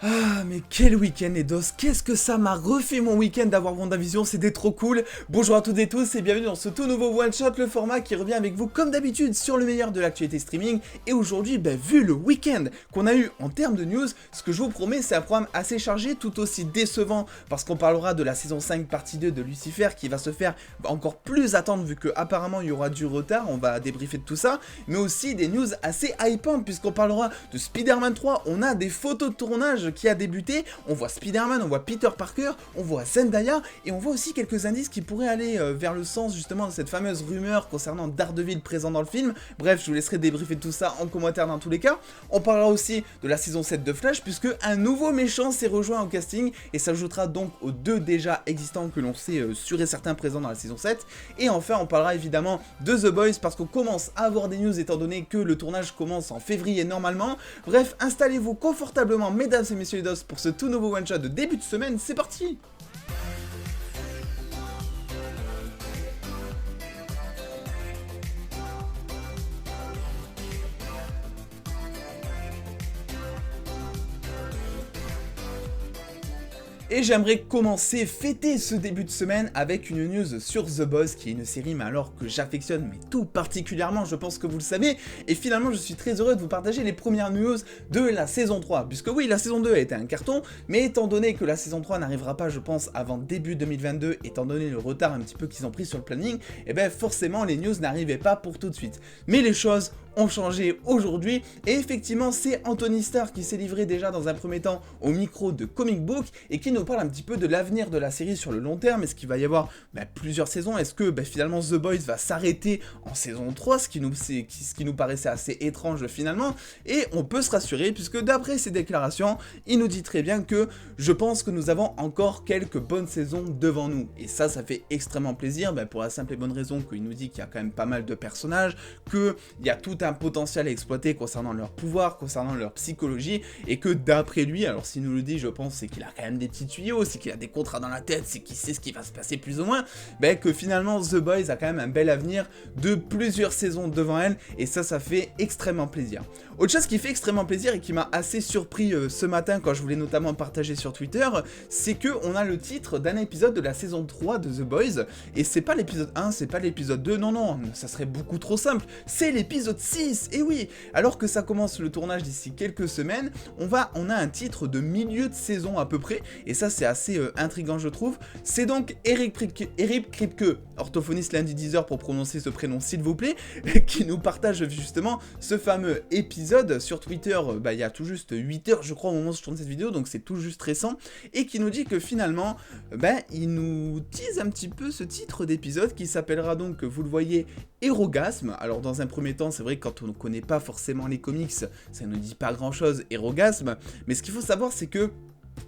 Ah, mais quel week-end, Eidos! Qu'est-ce que ça m'a refait mon week-end d'avoir WandaVision, c'était trop cool! Bonjour à toutes et tous et bienvenue dans ce tout nouveau one-shot, le format qui revient avec vous comme d'habitude sur le meilleur de l'actualité streaming. Et aujourd'hui, vu le week-end qu'on a eu en termes de news, ce que je vous promets, c'est un programme assez chargé, tout aussi décevant, parce qu'on parlera de la saison 5 partie 2 de Lucifer qui va se faire encore plus attendre vu qu'apparemment il y aura du retard, on va débriefer de tout ça, mais aussi des news assez hypantes puisqu'on parlera de Spider-Man 3, on a des photos de tournage qui a débuté, on voit Spider-Man, on voit Peter Parker, on voit Zendaya, et on voit aussi quelques indices qui pourraient aller vers le sens justement de cette fameuse rumeur concernant Daredevil présent dans le film. Bref, je vous laisserai débriefer tout ça en commentaire dans tous les cas. On parlera aussi de la saison 7 de Flash, puisque un nouveau méchant s'est rejoint au casting, et s'ajoutera donc aux deux déjà existants que l'on sait sûr et certain présents dans la saison 7. Et enfin, on parlera évidemment de The Boys, parce qu'on commence à avoir des news étant donné que le tournage commence en février normalement. Bref, installez-vous confortablement, mesdames et messieurs les dos, pour ce tout nouveau one-shot de début de semaine, c'est parti! Et j'aimerais commencer, fêter ce début de semaine avec une news sur The Boys, qui est une série mais alors que j'affectionne mais tout particulièrement, je pense que vous le savez, et finalement je suis très heureux de vous partager les premières news de la saison 3, puisque oui, la saison 2 a été un carton, mais étant donné que la saison 3 n'arrivera pas je pense avant début 2022, étant donné le retard un petit peu qu'ils ont pris sur le planning, et forcément les news n'arrivaient pas pour tout de suite. Mais les choses ont changé aujourd'hui, et effectivement c'est Anthony Starr qui s'est livré déjà dans un premier temps au micro de Comic Book, et qui nous parle un petit peu de l'avenir de la série sur le long terme. Est-ce qu'il va y avoir plusieurs saisons? Est-ce que finalement The Boys va s'arrêter en saison 3, ce qui nous paraissait assez étrange finalement? Et on peut se rassurer, puisque d'après ses déclarations, il nous dit très bien que je pense que nous avons encore quelques bonnes saisons devant nous. Et ça fait extrêmement plaisir, pour la simple et bonne raison qu'il nous dit qu'il y a quand même pas mal de personnages, qu'il y a tout un potentiel à exploiter concernant leur pouvoir, concernant leur psychologie, et que d'après lui, alors s'il nous le dit, je pense, c'est qu'il a quand même des petits tuyaux, c'est qu'il a des contrats dans la tête, c'est qu'il sait ce qui va se passer plus ou moins, que finalement The Boys a quand même un bel avenir de plusieurs saisons devant elle, et ça fait extrêmement plaisir. Autre chose qui fait extrêmement plaisir et qui m'a assez surpris ce matin quand je voulais notamment partager sur Twitter, c'est que on a le titre d'un épisode de la saison 3 de The Boys, et c'est pas l'épisode 1, c'est pas l'épisode 2, non, ça serait beaucoup trop simple, c'est l'épisode 6, et oui, alors que ça commence le tournage d'ici quelques semaines, on a un titre de milieu de saison à peu près, et ça c'est assez intriguant je trouve. C'est donc Eric Kripke, orthophoniste lundi 10h pour prononcer ce prénom s'il vous plaît, qui nous partage justement ce fameux épisode sur Twitter il y a tout juste 8 heures je crois au moment où je tourne cette vidéo, donc c'est tout juste récent, et qui nous dit que finalement il nous tease un petit peu ce titre d'épisode qui s'appellera donc, vous le voyez, Hérogasme. Alors dans un premier temps, c'est vrai que quand on ne connaît pas forcément les comics, ça ne nous dit pas grand chose, Hérogasme, mais ce qu'il faut savoir c'est que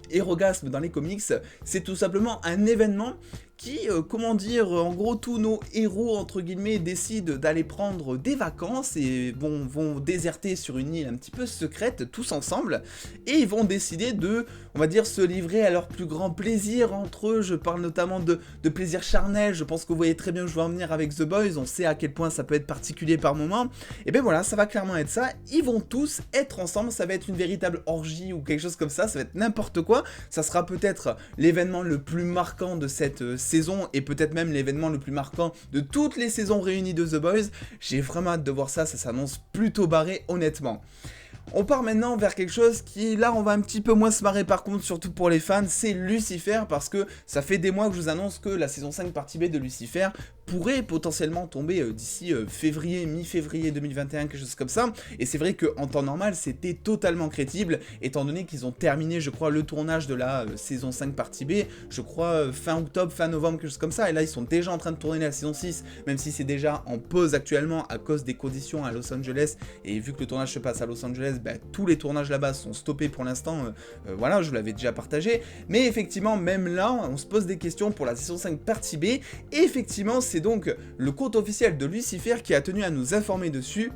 Hérogasme dans les comics, c'est tout simplement un événement qui, en gros, tous nos héros, entre guillemets, décident d'aller prendre des vacances et vont déserter sur une île un petit peu secrète, tous ensemble, et ils vont décider de, on va dire, se livrer à leur plus grand plaisir entre eux. Je parle notamment de plaisir charnel, je pense que vous voyez très bien où je veux en venir avec The Boys, on sait à quel point ça peut être particulier par moment, et voilà, ça va clairement être ça, ils vont tous être ensemble, ça va être une véritable orgie ou quelque chose comme ça va être n'importe quoi, ça sera peut-être l'événement le plus marquant de cette saison, et peut-être même l'événement le plus marquant de toutes les saisons réunies de The Boys. J'ai vraiment hâte de voir ça s'annonce plutôt barré honnêtement. On part maintenant vers quelque chose qui, là, on va un petit peu moins se marrer par contre, surtout pour les fans, c'est Lucifer, parce que ça fait des mois que je vous annonce que la saison 5 partie B de Lucifer pourrait potentiellement tomber d'ici février, mi-février 2021, quelque chose comme ça, et c'est vrai qu'en temps normal, c'était totalement crédible, étant donné qu'ils ont terminé, je crois, le tournage de la saison 5 partie B, je crois, fin octobre, fin novembre, quelque chose comme ça, et là, ils sont déjà en train de tourner la saison 6, même si c'est déjà en pause actuellement à cause des conditions à Los Angeles, et vu que le tournage se passe à Los Angeles, tous les tournages là-bas sont stoppés pour l'instant, voilà, je vous l'avais déjà partagé, mais effectivement, même là, on se pose des questions pour la saison 5 partie B, et effectivement, c'est donc le compte officiel de Lucifer qui a tenu à nous informer dessus,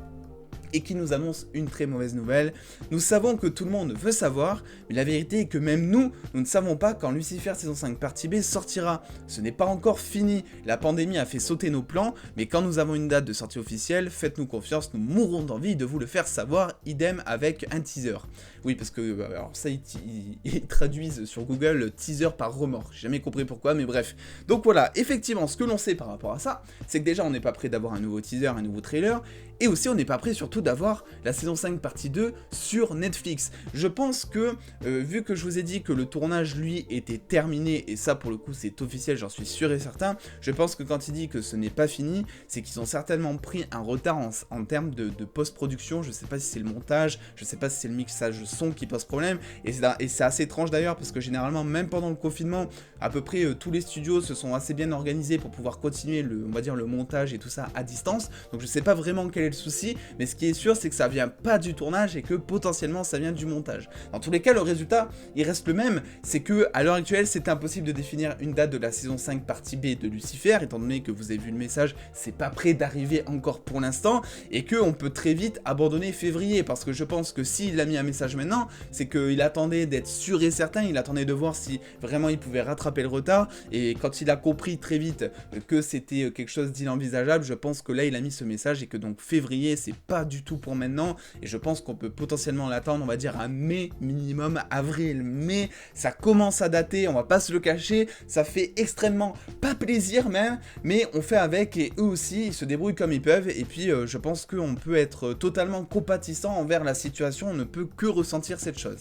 et qui nous annonce une très mauvaise nouvelle. Nous savons que tout le monde veut savoir, mais la vérité est que même nous ne savons pas quand Lucifer saison 5 partie B sortira. Ce n'est pas encore fini, la pandémie a fait sauter nos plans, mais quand nous avons une date de sortie officielle, faites-nous confiance, nous mourrons d'envie de vous le faire savoir, idem avec un teaser. Oui, parce que, alors ça, ils traduisent sur Google teaser par remords, j'ai jamais compris pourquoi, mais bref. Donc voilà, effectivement, ce que l'on sait par rapport à ça, c'est que déjà on n'est pas prêt d'avoir un nouveau teaser, un nouveau trailer, et aussi on n'est pas prêt surtout d'avoir la saison 5 partie 2 sur Netflix. Je pense que, vu que je vous ai dit que le tournage lui était terminé, et ça pour le coup c'est officiel, j'en suis sûr et certain, je pense que quand il dit que ce n'est pas fini, c'est qu'ils ont certainement pris un retard en termes de post-production, je sais pas si c'est le montage, je sais pas si c'est le mixage son qui pose problème, et c'est assez étrange d'ailleurs parce que généralement même pendant le confinement, à peu près tous les studios se sont assez bien organisés pour pouvoir continuer on va dire le montage et tout ça à distance, donc je sais pas vraiment quel est le souci, mais ce qui est sûr c'est que ça vient pas du tournage et que potentiellement ça vient du montage. Dans tous les cas le résultat il reste le même, c'est que à l'heure actuelle c'est impossible de définir une date de la saison 5 partie B de Lucifer, étant donné que vous avez vu le message, c'est pas prêt d'arriver encore pour l'instant, et qu'on peut très vite abandonner février, parce que je pense que s'il a mis un message maintenant, c'est qu'il attendait d'être sûr et certain, il attendait de voir si vraiment il pouvait rattraper le retard, et quand il a compris très vite que c'était quelque chose d'inenvisageable, je pense que là il a mis ce message, et que donc février c'est pas du tout pour maintenant, et je pense qu'on peut potentiellement l'attendre, on va dire à mai minimum, avril, mai, ça commence à dater, on va pas se le cacher, ça fait extrêmement pas plaisir même, mais on fait avec, et eux aussi ils se débrouillent comme ils peuvent, et puis je pense qu'on peut être totalement compatissant envers la situation, on ne peut que ressentir cette chose.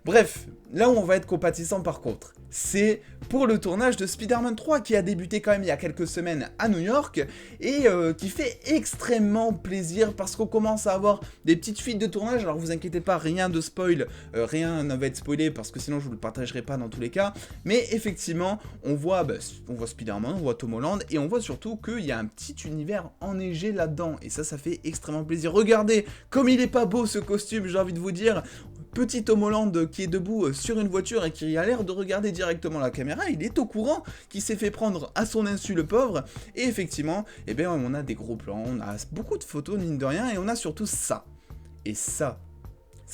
Bref, là où on va être compatissant par contre, c'est pour le tournage de Spider-Man 3 qui a débuté quand même il y a quelques semaines à New York et qui fait extrêmement plaisir parce qu'on commence à avoir des petites fuites de tournage. Alors vous inquiétez pas, rien de spoil, rien ne va être spoilé parce que sinon je vous le partagerai pas dans tous les cas, mais effectivement on voit Spider-Man, on voit Tom Holland et on voit surtout qu'il y a un petit univers enneigé là-dedans et ça fait extrêmement plaisir. Regardez comme il est pas beau ce costume, j'ai envie de vous dire. Petit Tom Holland qui est debout sur une voiture et qui a l'air de regarder directement la caméra, il est au courant qu'il s'est fait prendre à son insu le pauvre, et effectivement, eh bien, on a des gros plans, on a beaucoup de photos mine de rien, et on a surtout ça. Et ça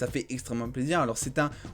fait extrêmement plaisir. Alors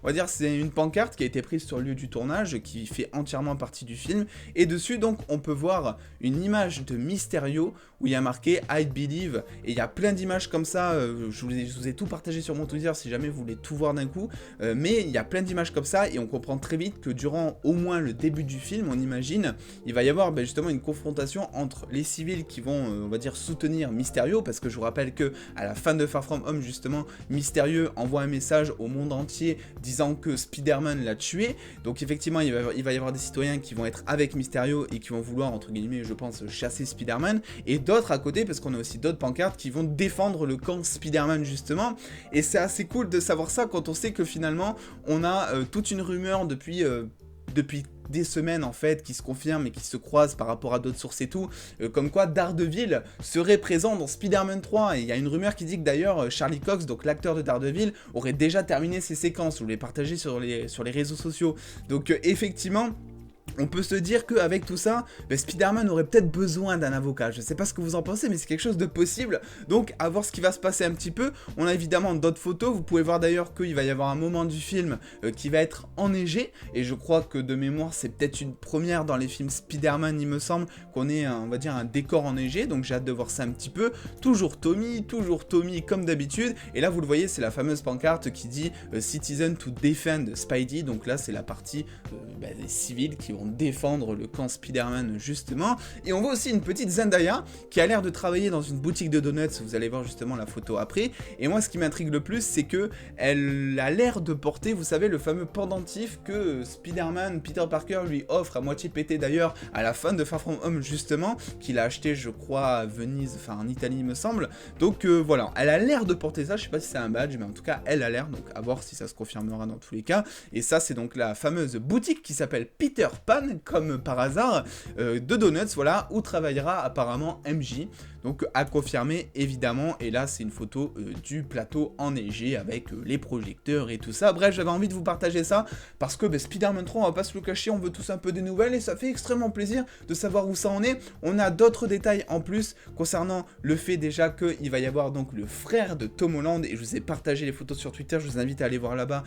on va dire c'est une pancarte qui a été prise sur le lieu du tournage, qui fait entièrement partie du film, et dessus donc on peut voir une image de Mysterio où il y a marqué I Believe, et il y a plein d'images comme ça, je vous ai tout partagé sur mon Twitter si jamais vous voulez tout voir d'un coup, mais il y a plein d'images comme ça, et on comprend très vite que durant au moins le début du film, on imagine, il va y avoir justement une confrontation entre les civils qui vont, on va dire, soutenir Mysterio, parce que je vous rappelle que à la fin de Far From Home justement, Mysterio envoie un message au monde entier disant que Spider-Man l'a tué, donc effectivement il va y avoir des citoyens qui vont être avec Mysterio et qui vont vouloir entre guillemets je pense chasser Spider-Man, et d'autres à côté parce qu'on a aussi d'autres pancartes qui vont défendre le camp Spider-Man justement, et c'est assez cool de savoir ça quand on sait que finalement on a toute une rumeur depuis des semaines en fait qui se confirment et qui se croisent par rapport à d'autres sources et tout, comme quoi Daredevil serait présent dans Spider-Man 3, et il y a une rumeur qui dit que d'ailleurs Charlie Cox, donc l'acteur de Daredevil, aurait déjà terminé ses séquences, je vous l'ai partagé sur les réseaux sociaux, donc effectivement on peut se dire qu'avec tout ça, Spider-Man aurait peut-être besoin d'un avocat. Je sais pas ce que vous en pensez, mais c'est quelque chose de possible. Donc, à voir ce qui va se passer un petit peu. On a évidemment d'autres photos. Vous pouvez voir d'ailleurs qu'il va y avoir un moment du film qui va être enneigé. Et je crois que de mémoire, c'est peut-être une première dans les films Spider-Man, il me semble, qu'on ait, on va dire, un décor enneigé. Donc, j'ai hâte de voir ça un petit peu. Toujours Tommy comme d'habitude. Et là, vous le voyez, c'est la fameuse pancarte qui dit Citizen to defend Spidey. Donc là, c'est la partie des civils qui vont défendre le camp Spider-Man justement, et on voit aussi une petite Zendaya qui a l'air de travailler dans une boutique de donuts, vous allez voir justement la photo après, et moi ce qui m'intrigue le plus c'est que elle a l'air de porter, vous savez, le fameux pendentif que Spider-Man, Peter Parker lui offre à moitié pété d'ailleurs à la fin de Far From Home justement, qu'il a acheté je crois à Venise, enfin en Italie il me semble, donc voilà, elle a l'air de porter ça, je sais pas si c'est un badge, mais en tout cas elle a l'air, donc à voir si ça se confirmera dans tous les cas, et ça c'est donc la fameuse boutique qui s'appelle Peter Parker Japan, comme par hasard, de Donuts, voilà, où travaillera apparemment MJ. Donc à confirmer évidemment, et là c'est une photo du plateau enneigé avec les projecteurs et tout ça. Bref, j'avais envie de vous partager ça parce que Spider-Man 3, on va pas se le cacher, on veut tous un peu des nouvelles et ça fait extrêmement plaisir de savoir où ça en est. On a d'autres détails en plus concernant le fait déjà qu'il va y avoir donc le frère de Tom Holland, et je vous ai partagé les photos sur Twitter, je vous invite à aller voir là-bas,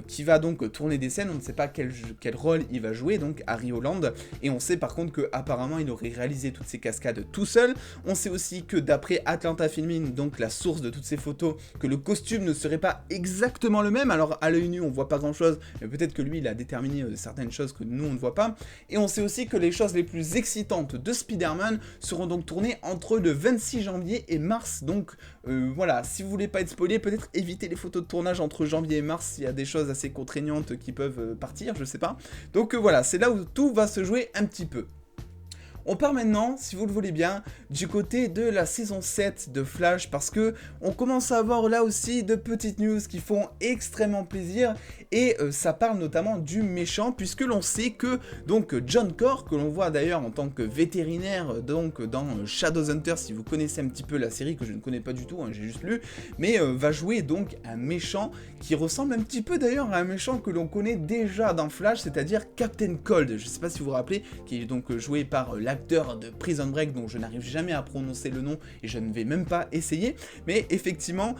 qui va donc tourner des scènes. On ne sait pas quel rôle il va jouer, donc Harry Holland, et on sait par contre que apparemment il aurait réalisé toutes ces cascades tout seul. On sait aussi que d'après Atlanta Filming, donc la source de toutes ces photos, que le costume ne serait pas exactement le même. Alors à l'œil nu on voit pas grand chose, mais peut-être que lui il a déterminé certaines choses que nous on ne voit pas. Et on sait aussi que les choses les plus excitantes de Spider-Man seront donc tournées entre le 26 janvier et mars. Donc voilà, si vous voulez pas être spoilé, peut-être éviter les photos de tournage entre janvier et mars s'il y a des choses assez contraignantes qui peuvent partir, je sais pas. Donc voilà, c'est là où tout va se jouer un petit peu. On part maintenant, si vous le voulez bien, du côté de la saison 7 de Flash, parce que on commence à avoir là aussi de petites news qui font extrêmement plaisir, et ça parle notamment du méchant, puisque l'on sait que donc John Corr, que l'on voit d'ailleurs en tant que vétérinaire donc dans Shadowhunter, si vous connaissez un petit peu la série, que je ne connais pas du tout, hein, j'ai juste lu, mais va jouer donc un méchant qui ressemble un petit peu d'ailleurs à un méchant que l'on connaît déjà dans Flash, c'est-à-dire Captain Cold. Je ne sais pas si vous vous rappelez, qui est donc joué par l'acteur de Prison Break, dont je n'arrive jamais à prononcer le nom et je ne vais même pas essayer, mais effectivement,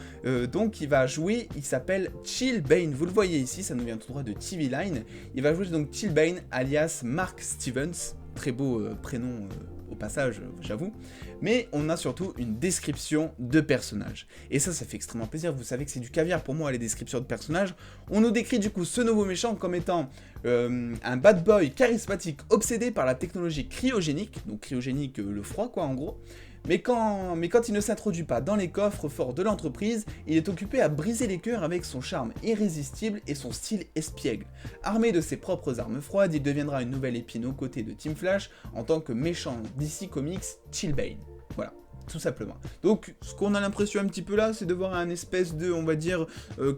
donc il va jouer, il s'appelle Chillbane, vous le voyez ici, ça nous vient tout droit de TV Line, il va jouer donc Chillbane alias Mark Stevens, très beau prénom au passage, j'avoue, mais on a surtout une description de personnage, et ça fait extrêmement plaisir. Vous savez que c'est du caviar pour moi les descriptions de personnages. On nous décrit du coup ce nouveau méchant comme étant un bad boy charismatique obsédé par la technologie cryogénique, donc cryogénique le froid quoi en gros, mais quand il ne s'introduit pas dans les coffres forts de l'entreprise, il est occupé à briser les cœurs avec son charme irrésistible et son style espiègle. Armé de ses propres armes froides, il deviendra une nouvelle épine aux côtés de Team Flash en tant que méchant DC Comics Chillbane. Voilà. Tout simplement. Donc, ce qu'on a l'impression un petit peu là, c'est de voir un espèce de, on va dire,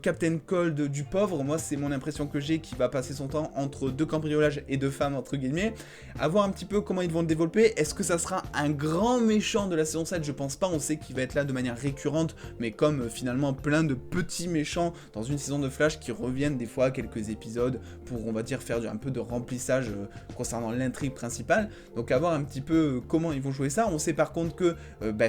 Captain Cold du pauvre. Moi, c'est mon impression que j'ai, qui va passer son temps entre deux cambriolages et deux femmes, entre guillemets. À voir un petit peu comment ils vont le développer. Est-ce que ça sera un grand méchant de la saison 7? Je pense pas. On sait qu'il va être là de manière récurrente, mais comme finalement plein de petits méchants dans une saison de Flash qui reviennent des fois à quelques épisodes pour, on va dire, faire un peu de remplissage concernant l'intrigue principale. Donc, à voir un petit peu comment ils vont jouer ça. On sait par contre que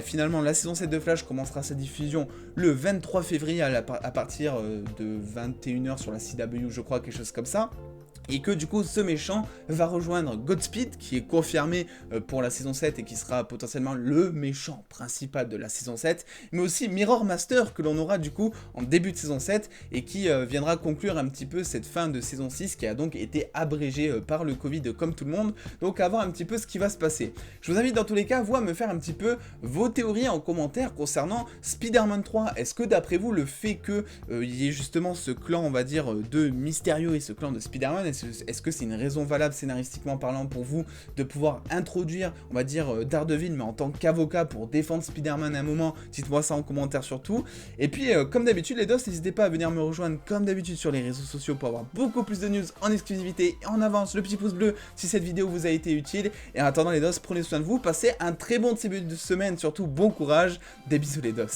finalement la saison 7 de Flash commencera sa diffusion le 23 février à partir de 21h sur la CW, je crois, quelque chose comme ça. Et que du coup ce méchant va rejoindre Godspeed, qui est confirmé pour la saison 7 et qui sera potentiellement le méchant principal de la saison 7, mais aussi Mirror Master, que l'on aura du coup en début de saison 7 et qui viendra conclure un petit peu cette fin de saison 6 qui a donc été abrégée par le Covid comme tout le monde. Donc à voir un petit peu ce qui va se passer. Je vous invite dans tous les cas, vous, à me faire un petit peu vos théories en commentaire concernant Spider-Man 3. Est-ce que d'après vous, le fait que il y ait justement ce clan, on va dire, de Mysterio et ce clan de Spider-Man, est-ce que c'est une raison valable scénaristiquement parlant pour vous de pouvoir introduire, on va dire, Daredevil, mais en tant qu'avocat pour défendre Spider-Man à un moment? Dites-moi ça en commentaire surtout. Et puis, comme d'habitude les dos, n'hésitez pas à venir me rejoindre comme d'habitude sur les réseaux sociaux pour avoir beaucoup plus de news en exclusivité et en avance. Le petit pouce bleu si cette vidéo vous a été utile. Et en attendant les dos, prenez soin de vous, passez un très bon début de semaine, surtout bon courage, des bisous les dos.